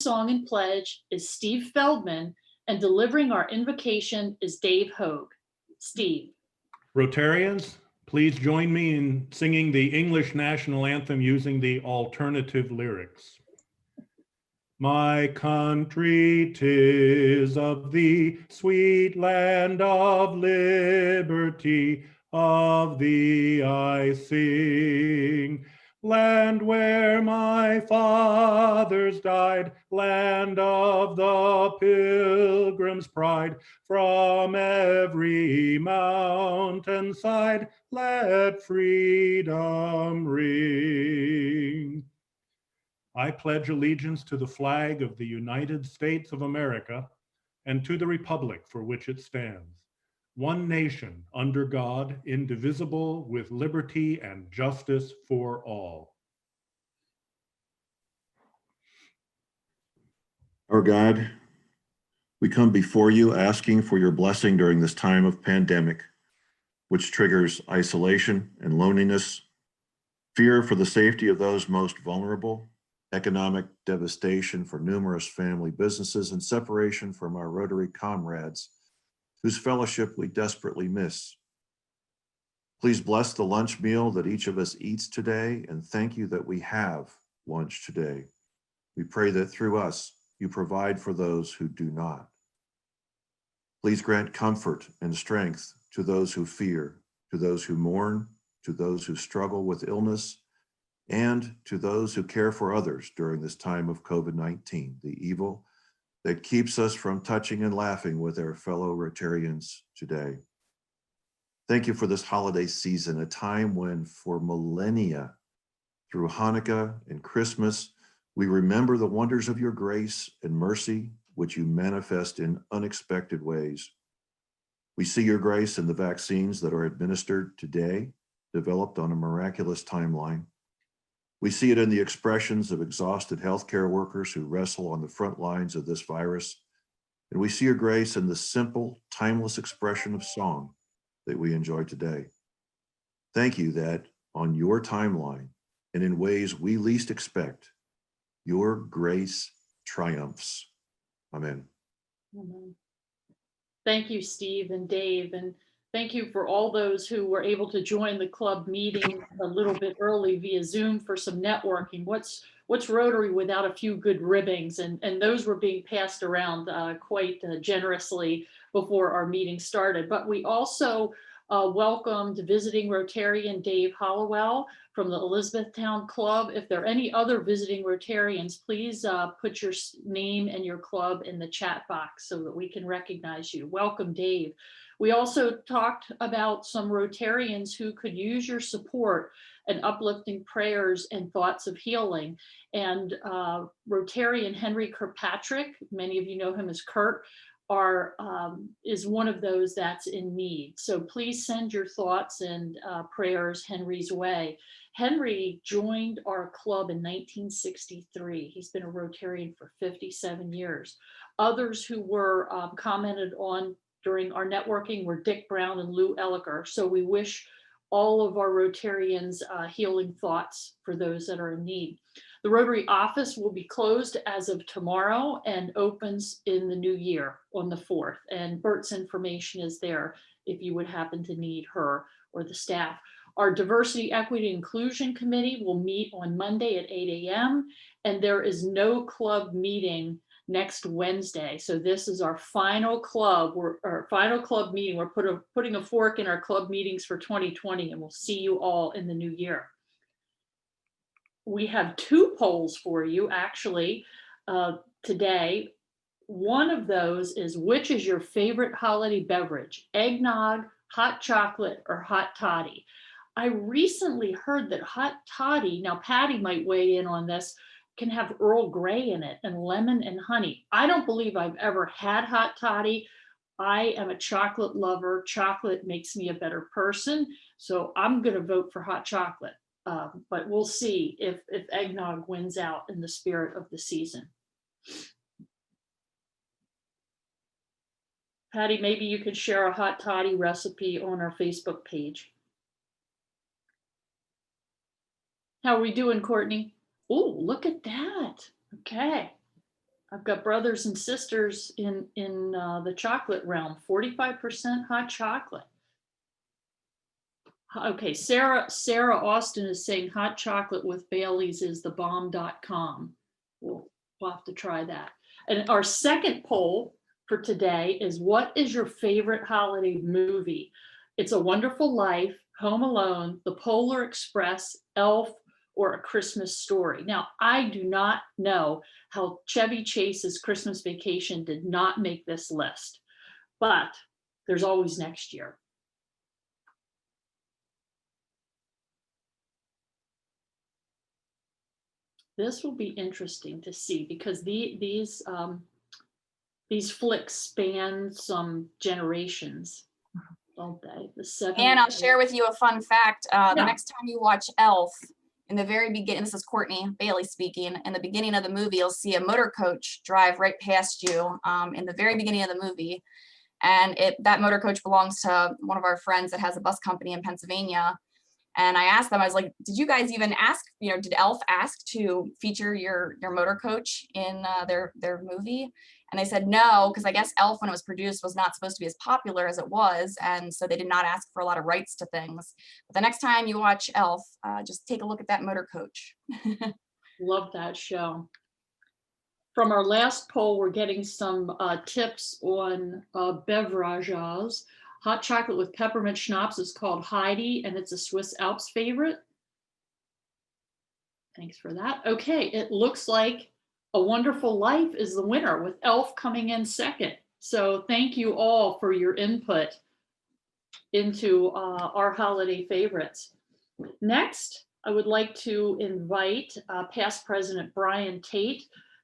song and pledge is Steve Feldman, and delivering our invocation is Dave Hogue. Steve. Rotarians, please join me in singing the English national anthem using the alternative lyrics. My country, 'tis of thee, sweet land of liberty, of thee I sing. Land where my fathers died, land of the pilgrim's pride, from every mountainside, let freedom ring. I pledge allegiance to the flag of the United States of America and to the republic for which it stands, one nation under God, indivisible, with liberty and justice for all. Our God, we come before you asking for your blessing during this time of pandemic, which triggers isolation and loneliness, fear for the safety of those most vulnerable, economic devastation for numerous family businesses, and separation from our Rotary comrades, whose fellowship we desperately miss. Please bless the lunch meal that each of us eats today, and thank you that we have lunch today. We pray that through us, you provide for those who do not. Please grant comfort and strength to those who fear, to those who mourn, to those who struggle with illness, and to those who care for others during this time of COVID-19, the evil that keeps us from touching and laughing with our fellow Rotarians today. Thank you for this holiday season, a time when for millennia, through Hanukkah and Christmas, we remember the wonders of your grace and mercy, which you manifest in unexpected ways. We see your grace in the vaccines that are administered today, developed on a miraculous timeline. We see it in the expressions of exhausted healthcare workers who wrestle on the front lines of this virus. And we see your grace in the simple, timeless expression of song that we enjoy today. Thank you that on your timeline and in ways we least expect, your grace triumphs. Amen. Amen. Thank you, Steve and Dave, and thank you for all those who were able to join the club meeting a little bit early via Zoom for some networking. What's Rotary without a few good ribbings? And those were being passed around quite generously before our meeting started. But we also welcomed visiting Rotarian Dave Hollowell from the Elizabethtown Club. If there are any other visiting Rotarians, please put your name and your club in the chat box so that we can recognize you. Welcome, Dave. We also talked about some Rotarians who could use your support and uplifting prayers and thoughts of healing. And Rotarian Henry Kirkpatrick, many of you know him as Kurt, is one of those that's in need. So please send your thoughts and prayers Henry's way. Henry joined our club in 1963. He's been a Rotarian for 57 years. Others who were commented on during our networking were Dick Brown and Lou Elliker. So we wish all of our Rotarians healing thoughts for those that are in need. The Rotary office will be closed as of tomorrow and opens in the new year on the 4th. And Bert's information is there if you would happen to need her or the staff. Our Diversity, Equity, Inclusion Committee will meet on Monday at 8 a.m. and there is no club meeting next Wednesday. So this is our final club, our final club meeting. We're putting a fork in our club meetings for 2020, and we'll see you all in the new year. We have 2 polls for you actually today. One of those is, which is your favorite holiday beverage? Eggnog, hot chocolate, or hot toddy? I recently heard that hot toddy, now Patty might weigh in on this, can have Earl Grey in it and lemon and honey. I don't believe I've ever had hot toddy. I am a chocolate lover. Chocolate makes me a better person. So I'm going to vote for hot chocolate. But we'll see if eggnog wins out in the spirit of the season. Patty, maybe you could share a hot toddy recipe on our Facebook page. How are we doing, Courtney? Oh, look at that. Okay. I've got brothers and sisters in the chocolate realm, 45% hot chocolate. Okay, Sarah Austin is saying hot chocolate with Bailey's is the bomb.com. We'll have to try that. And our second poll for today is, what is your favorite holiday movie? It's A Wonderful Life, Home Alone, The Polar Express, Elf, or A Christmas Story. Now, I do not know how Chevy Chase's Christmas Vacation did not make this list, but there's always next year. This will be interesting to see because these flicks span some generations, don't they? The 70s. And I'll share with you a fun fact. The Yeah. next time you watch Elf, in the very beginning, this is Courtney Bailey speaking, in the beginning of the movie, you'll see a motor coach drive right past you in the very beginning of the movie. And that motor coach belongs to one of our friends that has a bus company in Pennsylvania. And I asked them, I was like, did you guys even ask, did Elf ask to feature your motor coach in their movie? And they said no, because I guess Elf, when it was produced, was not supposed to be as popular as it was. And so they did not ask for a lot of rights to things. But the next time you watch Elf, just take a look at that motor coach. Love that show. From our last poll, we're getting some tips on beverages. Hot chocolate with peppermint schnapps is called Heidi, and it's a Swiss Alps favorite. Thanks for that. Okay, it looks like A Wonderful Life is the winner, with Elf coming in second. So thank you all for your input into our holiday favorites. Next, I would like to invite past President Brian Tate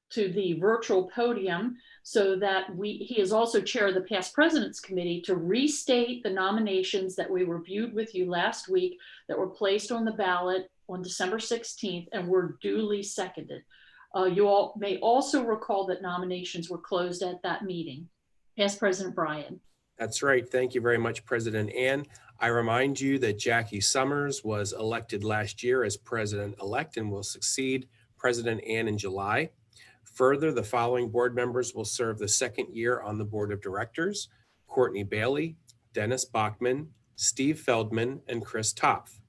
to the virtual podium so that he is also chair of the Past Presidents Committee to restate the nominations that we reviewed with you last week that were placed on the ballot on December 16th and were duly seconded. You all may also recall that nominations were closed at that meeting. Past President Brian. That's right. Thank you very much, President Ann. I remind you that Jackie Summers was elected last year as president-elect and will succeed President Ann in July. Further, the following board members will serve the second year on the board of directors: Courtney Bailey, Dennis Bachman, Steve Feldman, and Chris Topf.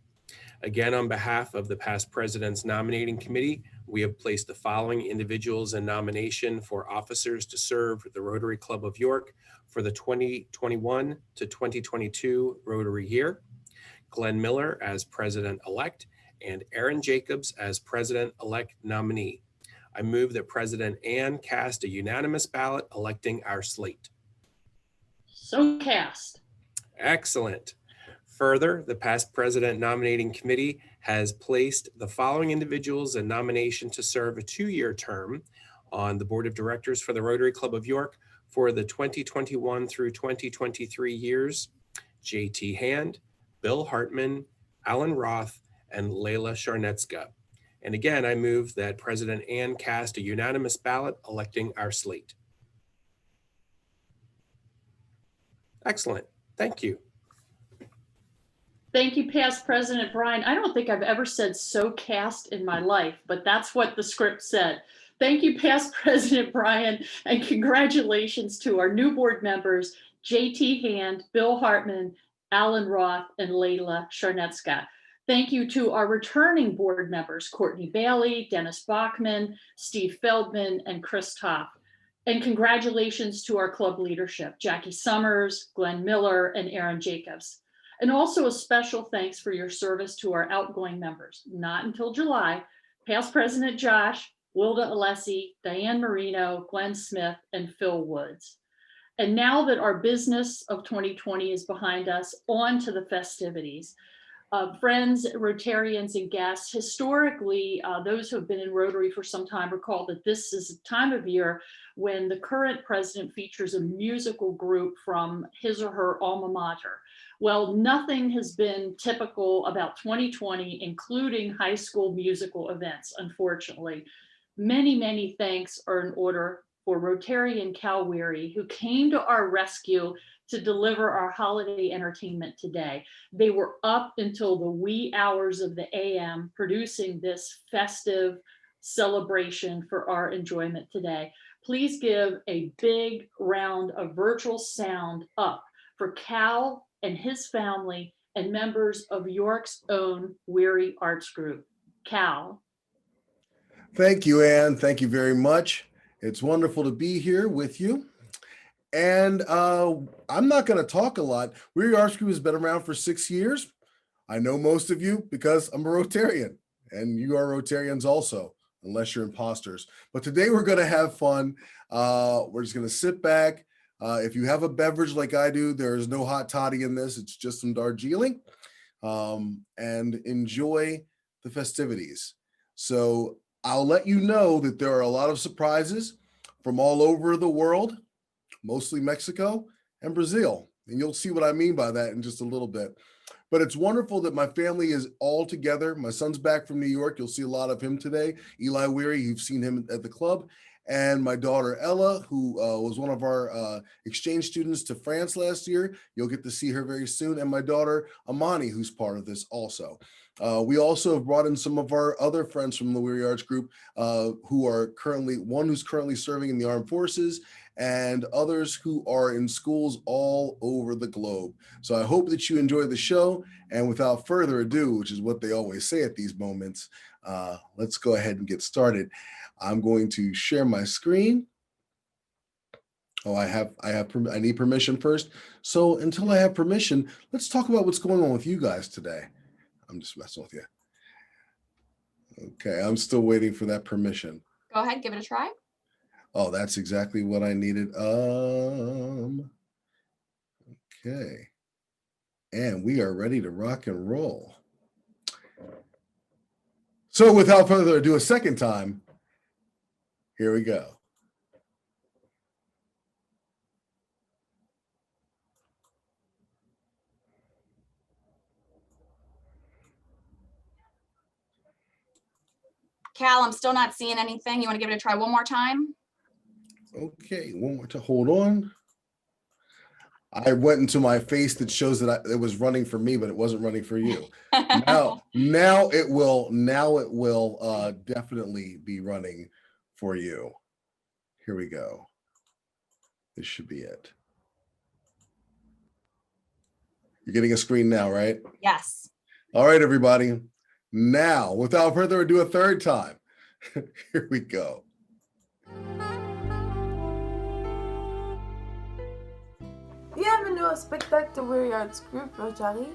Again, on behalf of the Past Presidents Nominating Committee, we have placed the following individuals in nomination for officers to serve the Rotary Club of York for the 2021 to 2022 Rotary year: Glenn Miller as president-elect and Aaron Jacobs as president-elect nominee. I move that President Ann cast a unanimous ballot electing our slate. So cast. Excellent. Further, the Past President Nominating Committee has placed the following individuals in nomination to serve a 2-year term on the Board of Directors for the Rotary Club of York for the 2021 through 2023 years: J.T. Hand, Bill Hartman, Alan Roth, and Layla Charnetska. And again, I move that President Ann cast a unanimous ballot electing our slate. Excellent. Thank you. Thank you, Past President Brian. I don't think I've ever said "so cast" in my life, but that's what the script said. Thank you, Past President Brian, and congratulations to our new board members, J.T. Hand, Bill Hartman, Alan Roth, and Layla Charnetska. Thank you to our returning board members, Courtney Bailey, Dennis Bachman, Steve Feldman, and Chris Topf. And congratulations to our club leadership, Jackie Summers, Glenn Miller, and Aaron Jacobs. And also a special thanks for your service to our outgoing members, not until July, Past President Josh, Wilda Alessi, Diane Marino, Glenn Smith, and Phil Woods. And now that our business of 2020 is behind us, on to the festivities. Friends, Rotarians, and guests, historically, those who have been in Rotary for some time recall that this is a time of year when the current president features a musical group from his or her alma mater. Well, nothing has been typical about 2020, including high school musical events, unfortunately. Many, many thanks are in order for Rotarian Cal Weary, who came to our rescue to deliver our holiday entertainment today. They were up until the wee hours of the AM producing this festive celebration for our enjoyment today. Please give a big round of virtual sound up for Cal and his family and members of York's own Weary Arts Group. Cal. Thank you, Anne. Thank you very much. It's wonderful to be here with you. And I'm not going to talk a lot. Weary Arts Group has been around for 6 years. I know most of you because I'm a Rotarian, and you are Rotarians also, unless you're imposters. But today we're going to have fun. We're just going to sit back. If you have a beverage like I do, there is no hot toddy in this. It's just some Darjeeling, and enjoy the festivities. So I'll let you know that there are a lot of surprises from all over the world, mostly Mexico and Brazil. And you'll see what I mean by that in just a little bit. But it's wonderful that my family is all together. My son's back from New York. You'll see a lot of him today. Eli Weary, you've seen him at the club. And my daughter Ella, who was one of our exchange students to France last year. You'll get to see her very soon. And my daughter Amani, who's part of this also. We also have brought in some of our other friends from the Weary Arts Group who are one who's currently serving in the armed forces, and others who are in schools all over the globe. So I hope that you enjoy the show. And without further ado, which is what they always say at these moments, let's go ahead and get started. I'm going to share my screen. Oh, I need permission first. So until I have permission, let's talk about what's going on with you guys today. I'm just messing with you. Okay, I'm still waiting for that permission. Go ahead, give it a try. Oh, that's exactly what I needed. Okay. And we are ready to rock and roll. So without further ado, a second time, here we go. Cal, I'm still not seeing anything. You want to give it a try one more time? Okay, one more time. Hold on. I went into my face that shows that it was running for me, but it wasn't running for you. Now it will definitely be running for you. Here we go. This should be it. You're getting a screen now, right? Yes. All right, everybody. Now, without further ado, a third time. Here we go. Bienvenue au spectacle de Weary Arts Group Rotary.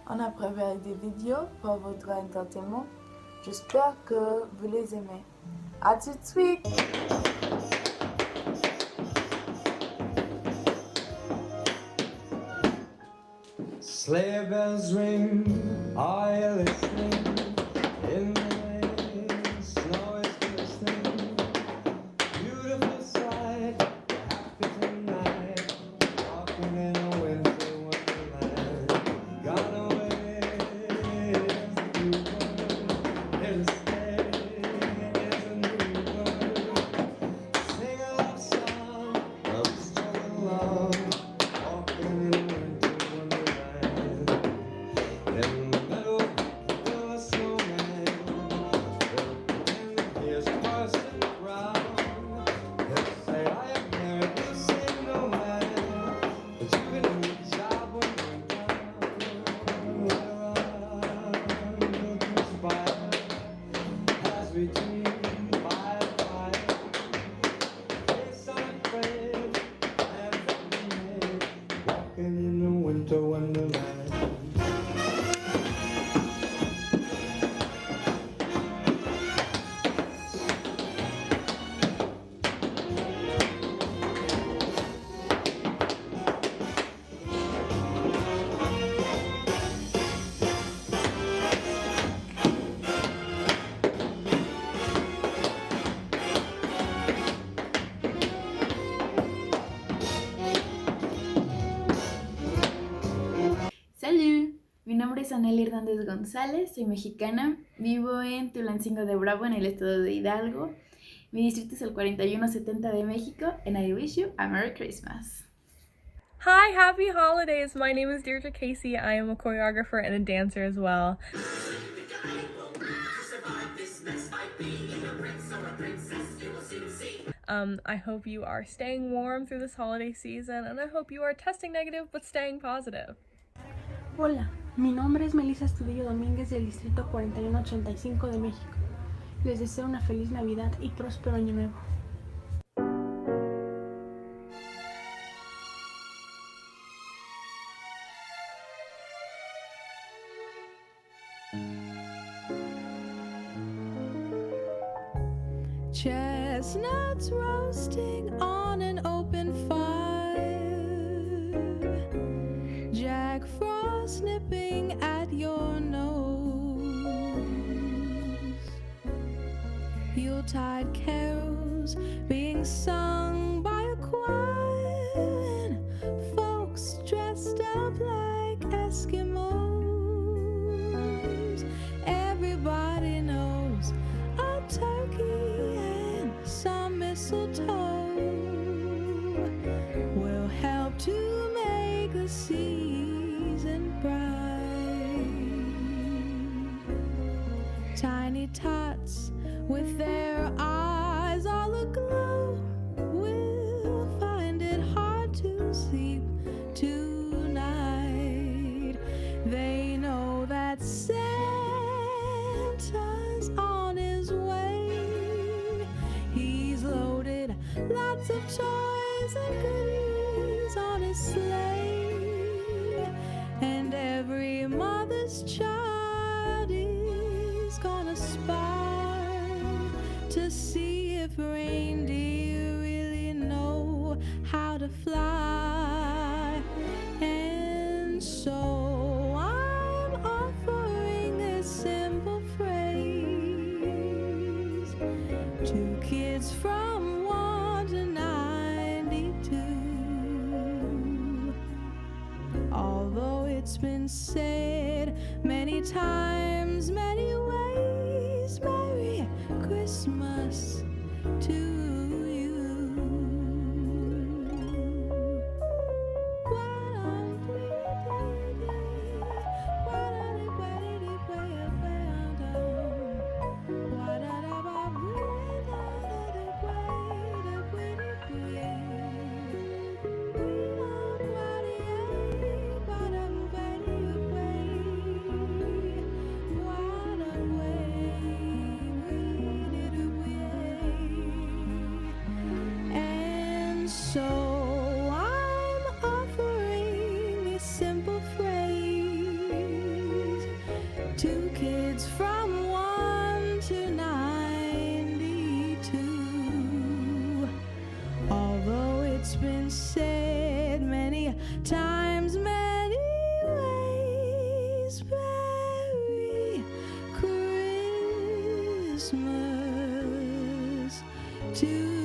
On a préparé des vidéos pour votre entertainment. J'espère que vous les aimez. À tout de suite! Sleigh bells ring, are you listening? In the lane, snow is glistening. Beautiful sight, happy tonight, walking in a winter wonderland. Gone away is the bluebird, there's a sleigh, there's a new bird. Sing a love song, love strung along, walking in a winter wonderland. In the middle of a snowman, and here's person round. He'll say, I am married, you'll say no man, but you can do the job when you're done. Around the campfire, as we dream by the fire, face unafraid, hands unmade, walking in the winter wonderland. Salut, mi nombre es Anel Hernández González, soy mexicana, vivo en Tulancingo de Bravo en el estado de Hidalgo. Mi distrito es el 4170 de México, and I wish you a Merry Christmas. Hi, happy holidays. My name is Deirdre Casey. I am a choreographer and a dancer as well. I hope you are staying warm through this holiday season, and I hope you are testing negative but staying positive. Hola, mi nombre es Melissa Estudillo Domínguez del Distrito 4185 de México. Les deseo una feliz Navidad y próspero Año Nuevo. Chestnuts roasting on an open fire, Jack Frost nipping at your nose, Yuletide carols being sung by a choir, and folks dressed up like Eskimos. Everybody knows a turkey and some mistletoe will help to make the season bright. Tiny tots with their eyes all aglow will find it hard to sleep tonight. They know that Santa's on his way. He's loaded lots of toys and goodies on his sleigh, and every mother's child is gonna spy to see if reindeer really know how to fly. And so I'm offering this simple phrase to kids from 1 to 92. Although it's been said many times, many ways, Merry Christmas to you. And so I'm offering this simple phrase to kids from 1 to 92. Although it's been said many times, many ways, Merry Christmas to you.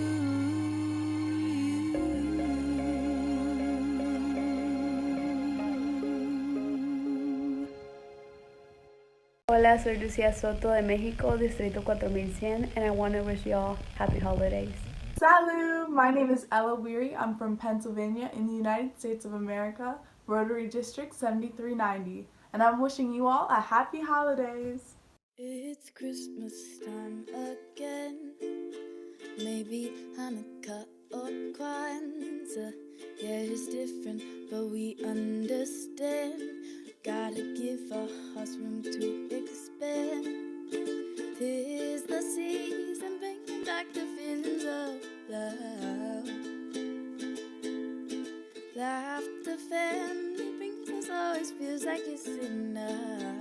Hola, soy Lucía Soto de México, Distrito 4100, and I want to wish y'all happy holidays. Salut! My name is Ella Weary. I'm from Pennsylvania in the United States of America, Rotary District 7390, and I'm wishing you all a happy holidays. It's Christmas time again. Maybe Hanukkah or Kwanzaa. Yeah, it's different, but we understand. Gotta give our hearts room to expand. 'Tis the season bringing back the feelings of love. Laughter, family brings us always feels like it's enough.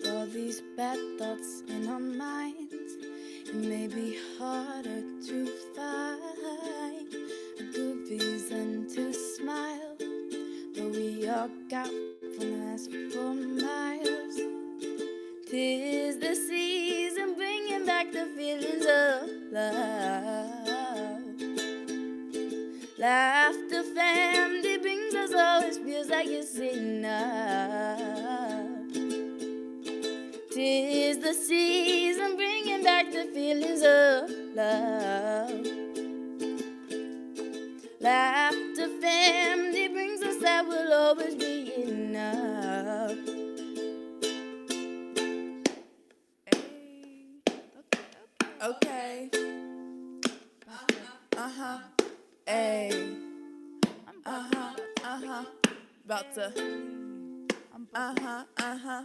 All these bad thoughts in our minds, it may be harder to find a good reason to smile, but we all got one last 4 miles. 'Tis the season bringing back the feelings of love. Laughter, family brings us always feels like it's enough. 'Tis the season bringing back the feelings of love. Laughter, family brings us, that will always be enough. Okay. Uh-huh. Ay. Uh-huh. Uh-huh. About to. Uh-huh. Uh-huh.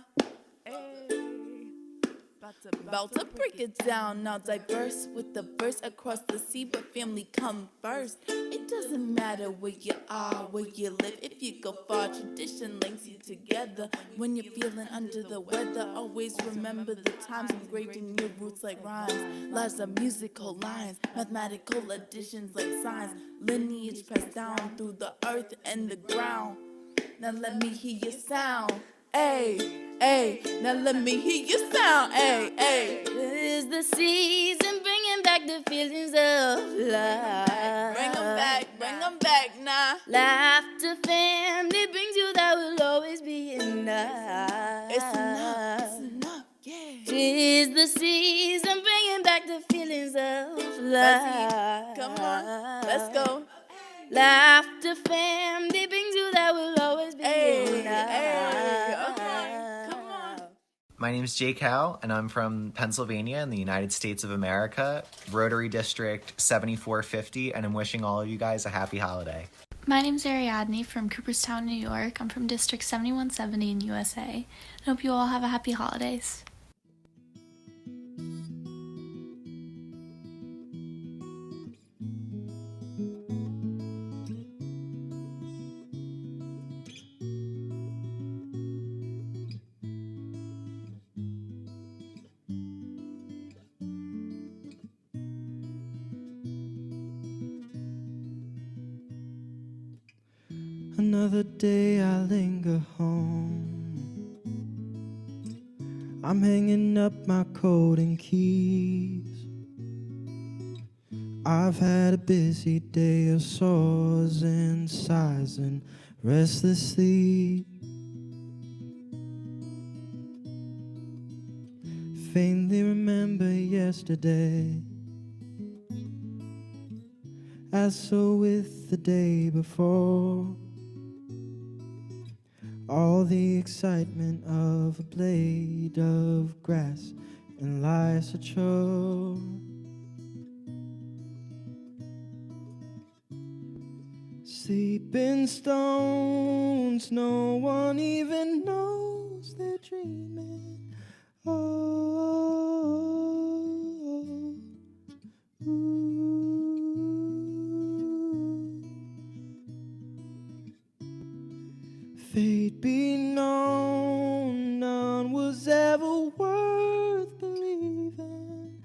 About to break it down, now diverse with the verse across the sea, but family come first. It doesn't matter where you are, where you live, if you go far, tradition links you together. When you're feeling under the weather, always remember the times engraved in your roots like rhymes. Lives are musical lines, mathematical additions like signs, lineage passed down through the earth and the ground. Now let me hear your sound, ayy, ayy. Now let me hear your sound, ayy, ayy. This is the season bringing back the feelings of life. Bring them back now. Laughter, family brings you, that will always be enough. It's enough, yeah. Tis the season bringing back the feelings of life. Come on, let's go. Laughter, family brings you, that will always be enough. Come on. My name is Jake Howe, and I'm from Pennsylvania in the United States of America, Rotary District 7450, and I'm wishing all of you guys a happy holiday. My name's Ariadne from Cooperstown, New York. I'm from District 7170 in USA. I hope you all have a happy holidays. Another day I linger home. I'm hanging up my coat and keys. I've had a busy day of sores and sighs and restless sleep. Faintly remember yesterday, as so with the day before. All the excitement of a blade of grass and life's a chore. Sleeping stones, no one even knows they're dreaming. Oh, fate be known, none was ever worth believing.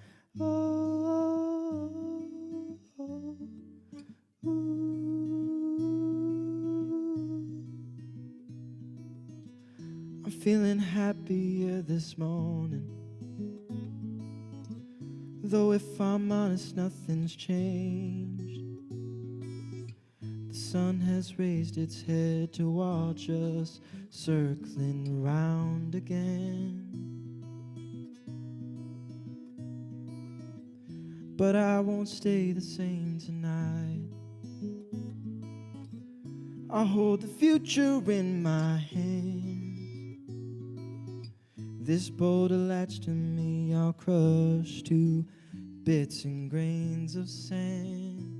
I'm feeling happier this morning, though if I'm honest, nothing's changed. The sun has raised its head to watch us circling round again. But I won't stay the same tonight. I hold the future in my hands. This boulder latched to me, I'll crush to bits and grains of sand.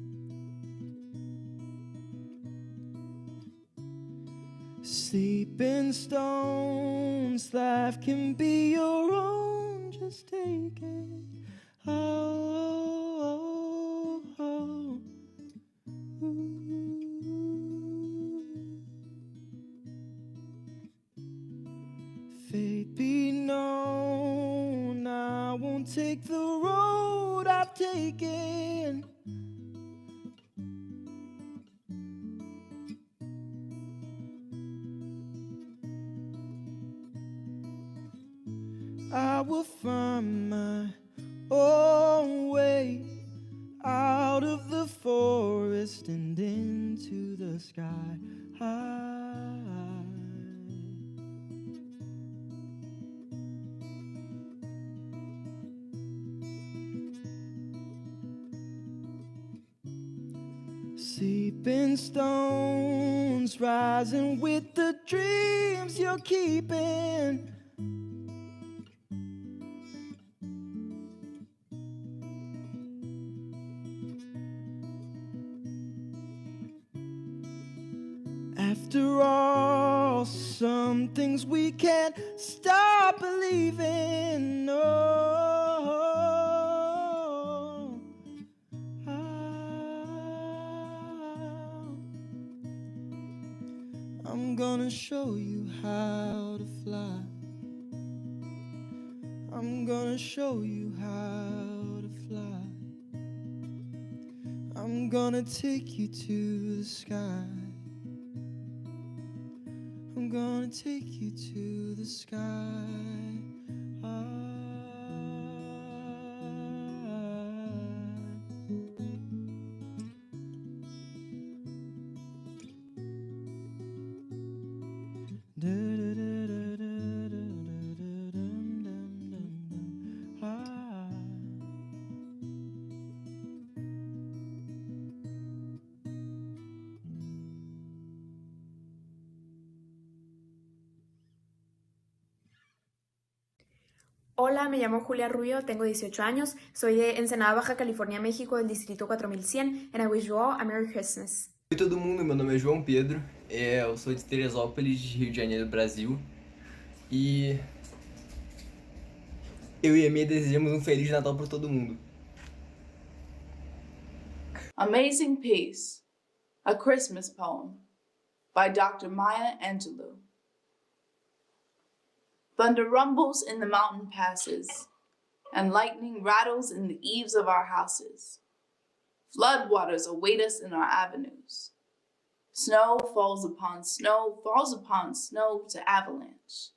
Sleeping stones, life can be your own, just take it. Oh, oh, oh. Fate be known, I won't take the road I've taken. I will find my own way out of the forest and into the sky high. Sleeping stones rising with the dreams you're keeping. After all, some things we can't stop believing. No. I'm gonna show you how to fly. I'm gonna show you how to fly. I'm gonna take you to the sky. I'm gonna take you to the sky. Hola, me llamo Julia Rubio, tengo 18 años, soy de Ensenada, Baja California, México, del distrito 4100, and I wish you all a Merry Christmas. Oi todo mundo, meu nome é João Pedro, eu sou de Teresópolis, Rio de Janeiro, Brasil, e eu e a Mia desejamos um Feliz Natal para todo mundo. Amazing Peace, a Christmas poem by Dr. Maya Angelou. Thunder rumbles in the mountain passes, and lightning rattles in the eaves of our houses. Floodwaters await us in our avenues. Snow falls upon snow to avalanche.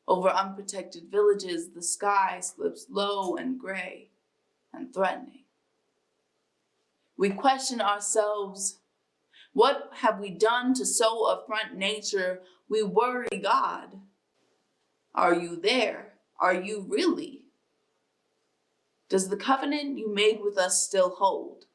Over unprotected villages, the sky slips low and gray and threatening. We question ourselves, what have we done to so affront nature? We worry God. Are you there? Are you really? Does the covenant you made with us still hold?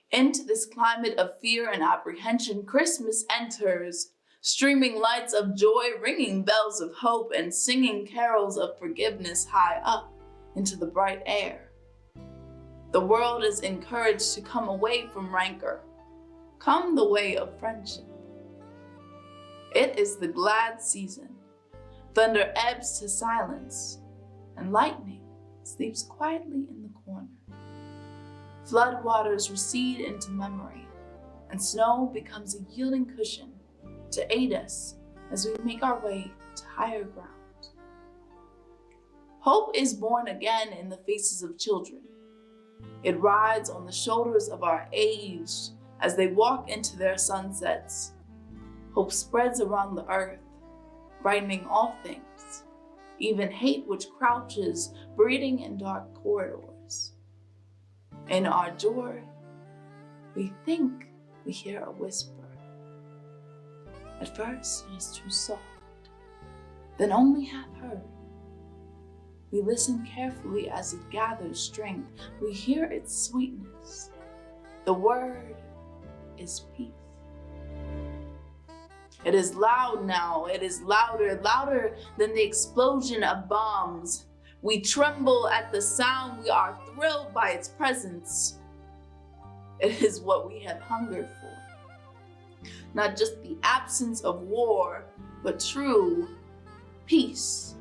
Into this climate of fear and apprehension, Christmas enters, streaming lights of joy, ringing bells of hope, and singing carols of forgiveness high up into the bright air. The world is encouraged to come away from rancor, come the way of friendship. It is the glad season. Thunder ebbs to silence, and lightning sleeps quietly in the corner. Floodwaters recede into memory, and snow becomes a yielding cushion to aid us as we make our way to higher ground. Hope is born again in the faces of children. It rides on the shoulders of our aged as they walk into their sunsets. Hope spreads around the earth, brightening all things, even hate which crouches, breeding in dark corridors. In our joy, we think we hear a whisper. At first, it is too soft, then only half heard. We listen carefully as it gathers strength. We hear its sweetness. The word is peace. It is loud now. It is louder, louder than the explosion of bombs. We tremble at the sound. We are thrilled by its presence. It is what we have hungered for. Not just the absence of war, but true peace.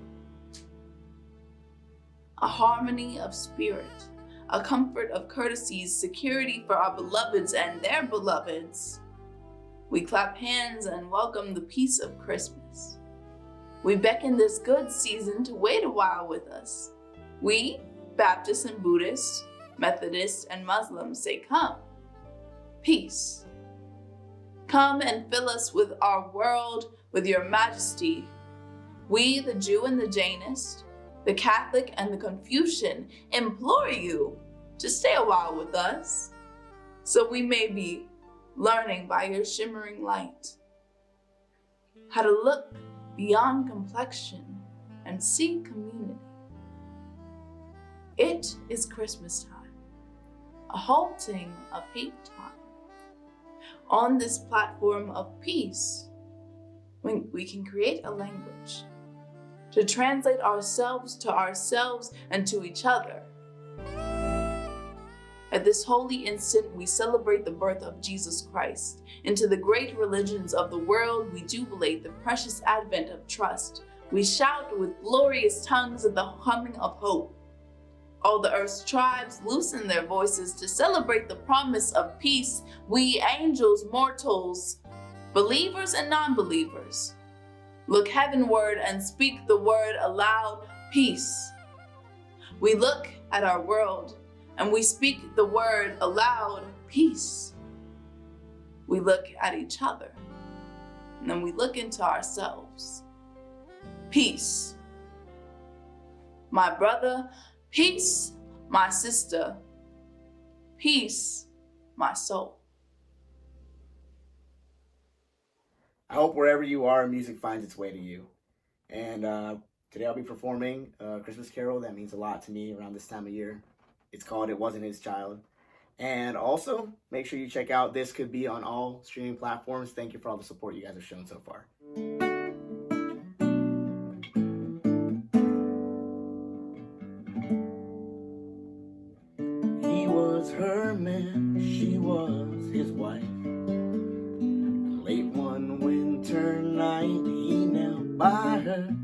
A harmony of spirit, a comfort of courtesies, security for our beloveds and their beloveds. We clap hands and welcome the peace of Christmas. We beckon this good season to wait a while with us. We, Baptists and Buddhists, Methodists and Muslims, say, come, peace. Come and fill us with our world, with your majesty. We, the Jew and the Jainist, the Catholic and the Confucian, implore you to stay a while with us, so we may be learning by your shimmering light how to look beyond complexion and seek community. It is Christmas time, a halting of hate time. on this platform of peace, we can create a language to translate ourselves to ourselves and to each other. At this holy instant, we celebrate the birth of Jesus Christ. Into the great religions of the world, we jubilate the precious advent of trust. We shout with glorious tongues at the humming of hope. All the earth's tribes loosen their voices to celebrate the promise of peace. We angels, mortals, believers and non-believers, look heavenward and speak the word aloud, peace. We look at our world and we speak the word aloud, peace. We look at each other and then we look into ourselves, peace. My brother, peace, my sister, peace, my soul. I hope wherever you are, music finds its way to you. And today I'll be performing a Christmas carol that means a lot to me around this time of year. It's called It Wasn't His Child. And also, make sure you check out This Could Be on all streaming platforms. Thank you for all the support you guys have shown so far. He was her man, she was his wife. Late one winter night, he knelt by her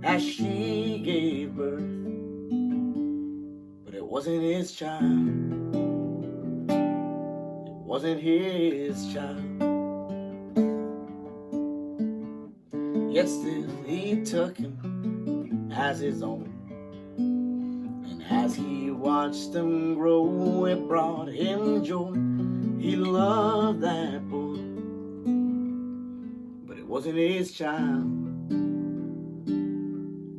as she gave birth. But it wasn't his child. It wasn't his child. Yet still he took him as his own. And as he watched them grow, it brought him joy. He loved that boy. But it wasn't his child.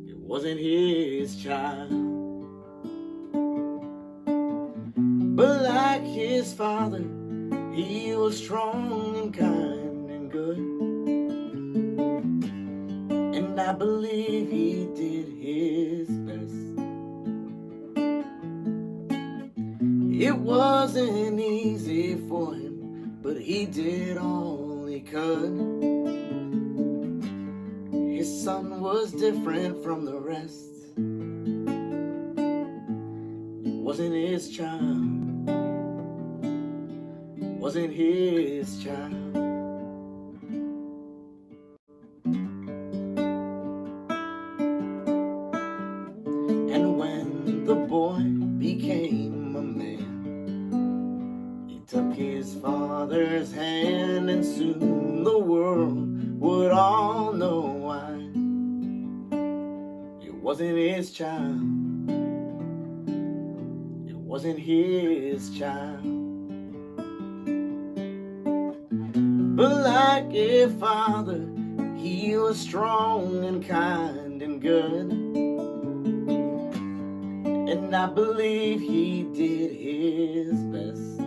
It wasn't his child. But like his father, he was strong and kind and good. And I believe he did his best. It wasn't easy for him, but he did all he could. His son was different from the rest. It wasn't his child. It wasn't his child. And when the boy became a man, he took his father's hand, and soon the world would all know why. It wasn't his child. It wasn't his child. But like a father, he was strong and kind and good. And I believe he did his best.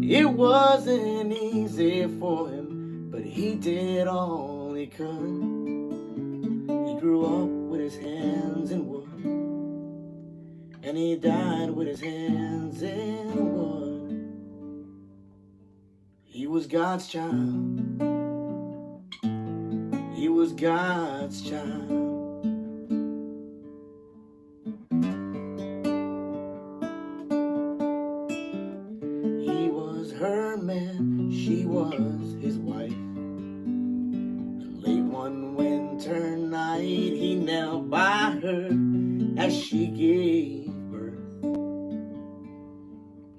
It wasn't easy for him, but he did all he could. He grew up with his hands in wood, and he died with his hands in wood. He was God's child. He was God's child. He was her man, she was his wife. And late one winter night, he knelt by her as she gave birth.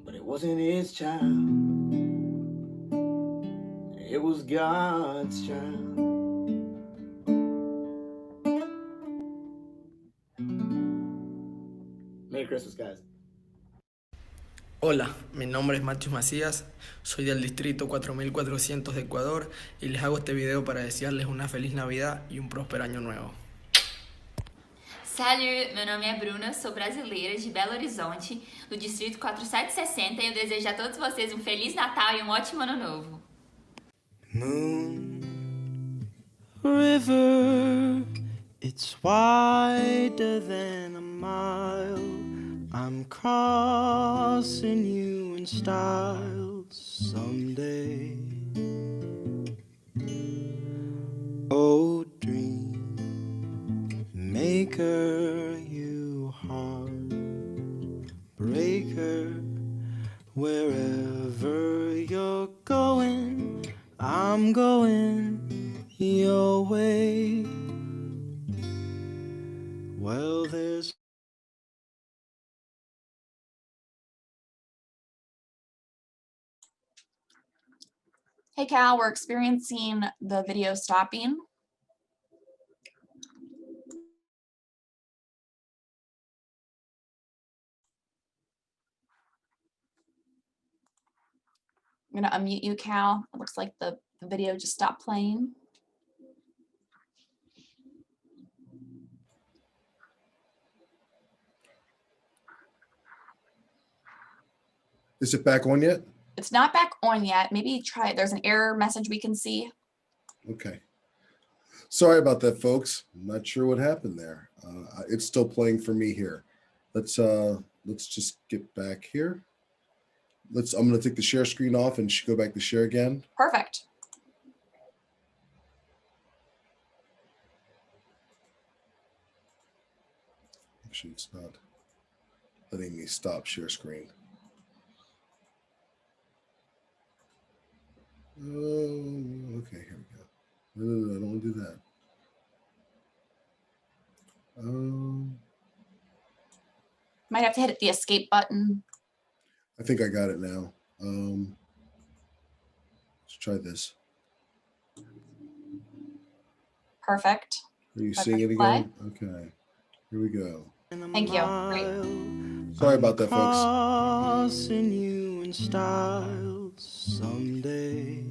But it wasn't his child. It was God's child. Merry Christmas, guys. Hola, mi nombre es Machus Macías, soy del distrito 4400 de Equador y les hago este video para desearles una feliz Navidad y un próspero año nuevo. Salut, meu nome é Bruna, sou brasileira de Belo Horizonte, do distrito 4760 e eu desejo a todos vocês um Feliz Natal e um ótimo Ano Novo. Moon River, it's wider than a mile, I'm crossing you in style someday. Oh, dream maker, you heartbreaker, wherever you're going, I'm going your way. Well, there's Hey Cal, we're experiencing the video stopping. I'm gonna unmute you, Cal. It looks like the video just stopped playing. Is it back on yet? It's not back on yet. Maybe try it. There's an error message we can see. Okay. Sorry about that, folks. I'm not sure what happened there. It's still playing for me here. Let's just get back here. I'm going to take the share screen off and go back to share again. Perfect. Actually, it's not letting me stop share screen. Okay, here we go. No, I don't want to do that. Might have to hit the escape button. I think I got it now. Let's try this. Perfect. Are you Should I seeing it press play? again? Okay, here we go. Thank you. Great. Sorry about that, folks. crossing you in style someday.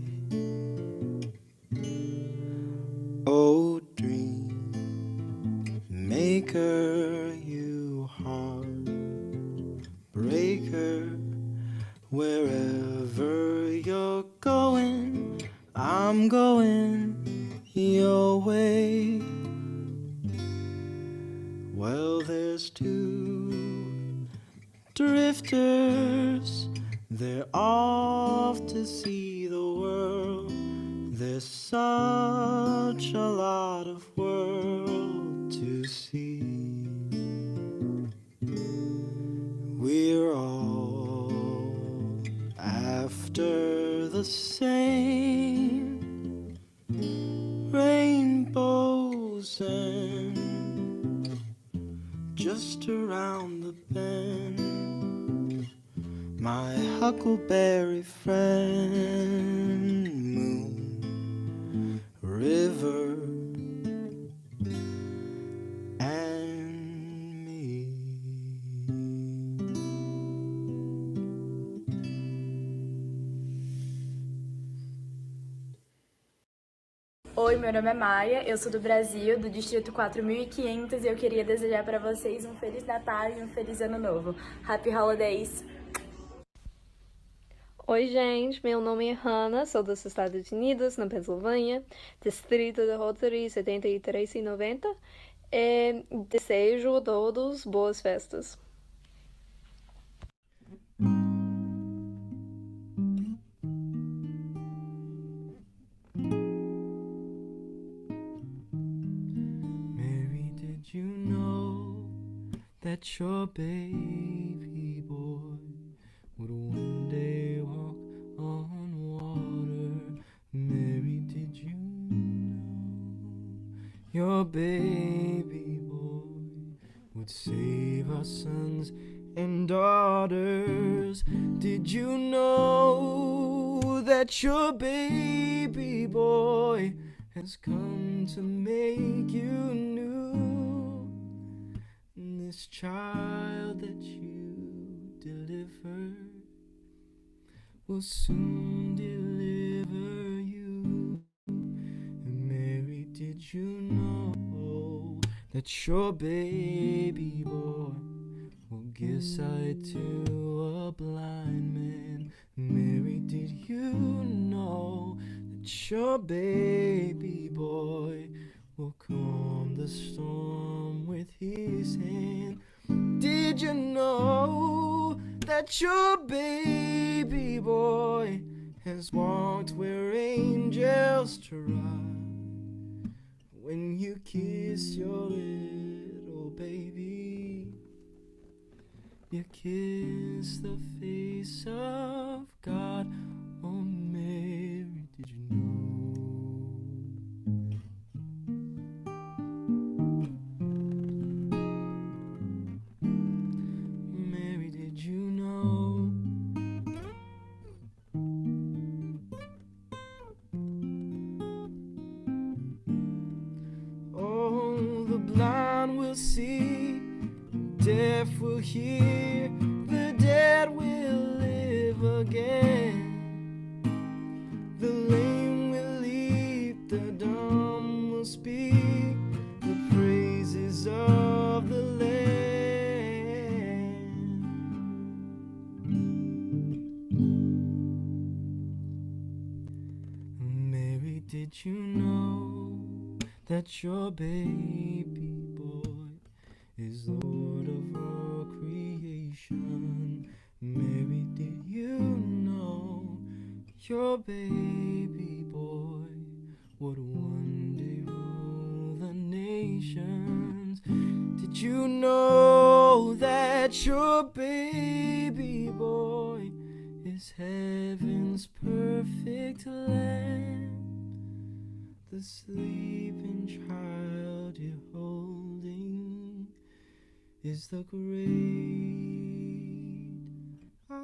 Oh, dream maker, you heartbreaker, wherever you're going, I'm going your way. Well, there's two drifters, they're off to see the world. There's such a lot of world to see. We're all after the same rainbows, and just around the bend, my huckleberry friend, moon, river, and me. Oi, meu nome é Maia, eu sou do Brasil, do Distrito 4500 e eu queria desejar para vocês um Feliz Natal e um Feliz Ano Novo. Happy Holidays! Oi, gente, meu nome é Hannah, sou dos Estados Unidos, na Pensilvânia, distrito de Rotary 7390, e desejo a todos boas festas. Mary, did you know that your baby boy would one day walk on water? Mary, did you know your baby boy would save our sons and daughters? Did you know that your baby boy has come to make you new? This child that you delivered will soon deliver you. And Mary, did you know that your baby boy will give sight to a blind man? Mary, did you know that your baby boy will calm the storm with his hand? Did you know that your baby boy has walked where angels trod? When you kiss your little baby, you kiss the face of God. Oh, Mary, did you know? Mary, did you know? Oh, the blind will see, deaf will hear, the dead will live again. The lame will leap, the dumb will speak, the praises of the land. Mary, did you know that your baby boy is Lord of all creation? Mary, did you know your baby boy would one day rule the nations? Did you know that your baby boy is heaven's perfect lamb? The sleeping child you're holding is the great I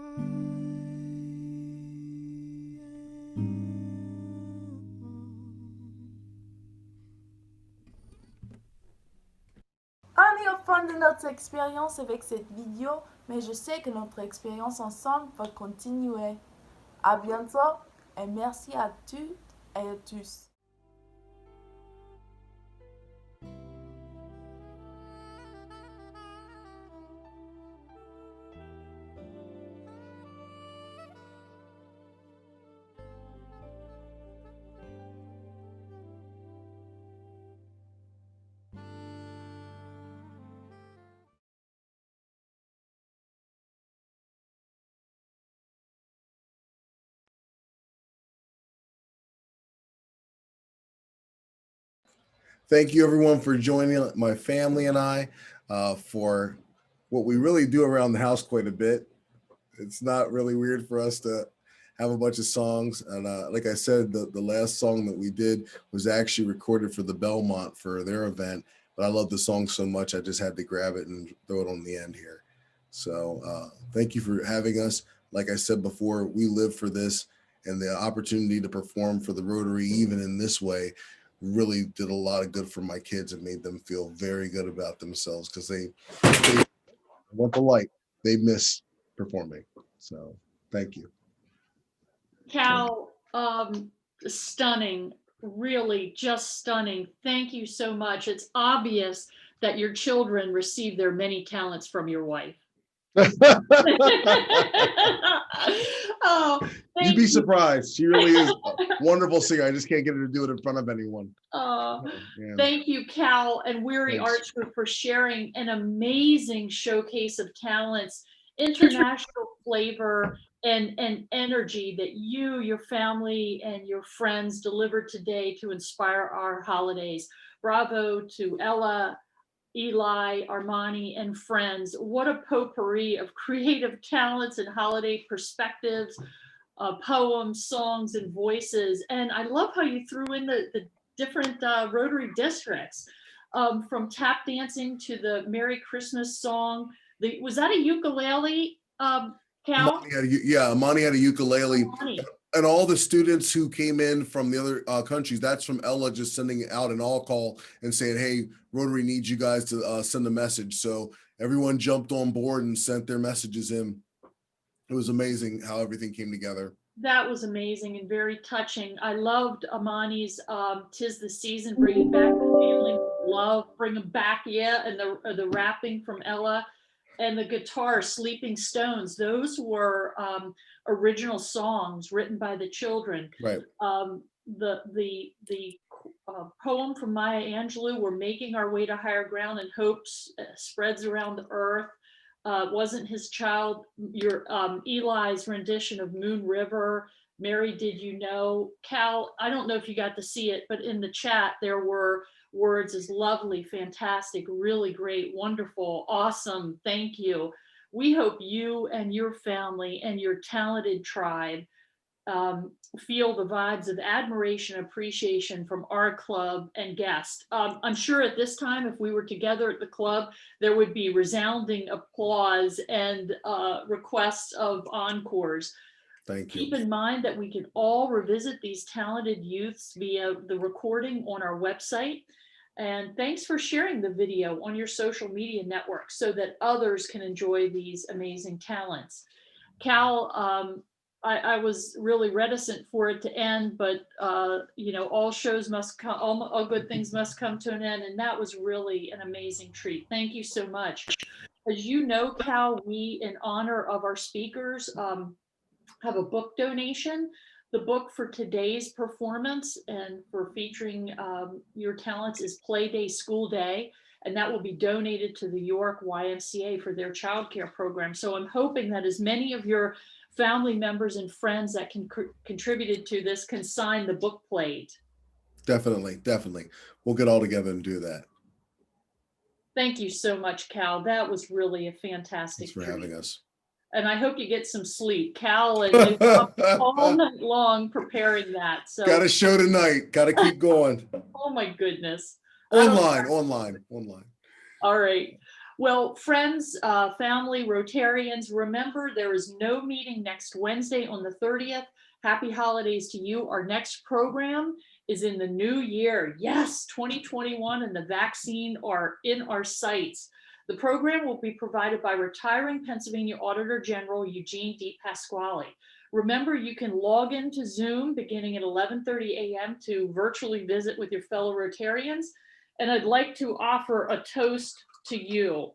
On est au fond de notre expérience avec cette vidéo, mais je sais que notre expérience ensemble va continuer. À bientôt et merci à toutes et à tous. Thank you, everyone, for joining my family and I for what we really do around the house quite a bit. It's not really weird for us to have a bunch of songs. And like I said, the last song that we did was actually recorded for the Belmont for their event. But I love the song so much, I just had to grab it and throw it on the end here. So thank you for having us. Like I said before, we live for this, and the opportunity to perform for the Rotary, even in this way, really did a lot of good for my kids and made them feel very good about themselves, because they want the light. They miss performing. So thank you. Cal, stunning, really just stunning. Thank you so much. It's obvious that your children received their many talents from your wife. Oh, You'd be surprised. She really is a wonderful singer. I just can't get her to do it in front of anyone. Yeah. Thank you, Cal and Weary Thanks. Arts Group, for sharing an amazing showcase of talents, international flavor, and energy that you, your family, and your friends delivered today to inspire our holidays. Bravo to Ella, Eli, Armani, and friends. What a potpourri of creative talents and holiday perspectives, poems, songs, and voices. And I love how you threw in the different Rotary districts, from tap dancing to the Merry Christmas song. Was that a ukulele, Cal? Amani had a ukulele. Amani. And all the students who came in from the other countries, that's from Ella just sending out an all call and saying, hey, Rotary needs you guys to send a message. So everyone jumped on board and sent their messages in. It was amazing how everything came together. That was amazing and very touching. I loved Amani's "'Tis the Season," bringing back the feeling of love, bringing back, and the rapping from Ella, and the guitar, "Sleeping Stones." Those were original songs written by the children. Right. The poem from Maya Angelou, "We're making our way to higher ground and hope spreads around the earth." wasn't his child, your Eli's rendition of Moon River, Mary, did you know? Cal, I don't know if you got to see it, but in the chat there were words as lovely, fantastic, really great, wonderful, awesome, thank you. We hope you and your family and your talented tribe feel the vibes of admiration, appreciation from our club and guests. I'm sure at this time, if we were together at the club, there would be resounding applause and requests of encores. Thank you. Keep in mind that we can all revisit these talented youths via the recording on our website. And thanks for sharing the video on your social media network so that others can enjoy these amazing talents. Cal, I was really reticent for it to end, but you know, all shows must come, all good things must come to an end. And that was really an amazing treat. Thank you so much. As you know, Cal, we, in honor of our speakers, have a book donation. The book for today's performance and for featuring your talents is Play Day School Day, and that will be donated to the York YMCA for their childcare program. So I'm hoping that as many of your family members and friends that contributed to this can sign the book plate. Definitely, definitely. We'll get all together and do that. Thank you so much, Cal. That was really a fantastic Thanks for treat. having us. And I hope you get some sleep. Cal and all night long preparing that. So Got a show tonight. Got to keep going. oh my goodness. Online. All right. Well, friends, family, Rotarians, remember there is no meeting next Wednesday on the 30th. Happy holidays to you. Our next program is in the new year. Yes, 2021, and the vaccine are in our sights. The program will be provided by retiring Pennsylvania Auditor General Eugene D. Pasquale. Remember, you can log into Zoom beginning at 11:30 a.m. to virtually visit with your fellow Rotarians. And I'd like to offer a toast to you.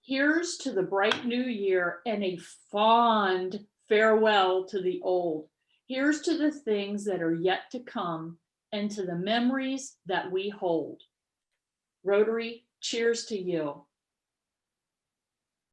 Here's to the bright new year and a fond farewell to the old. Here's to the things that are yet to come and to the memories that we hold. Rotary, cheers to you.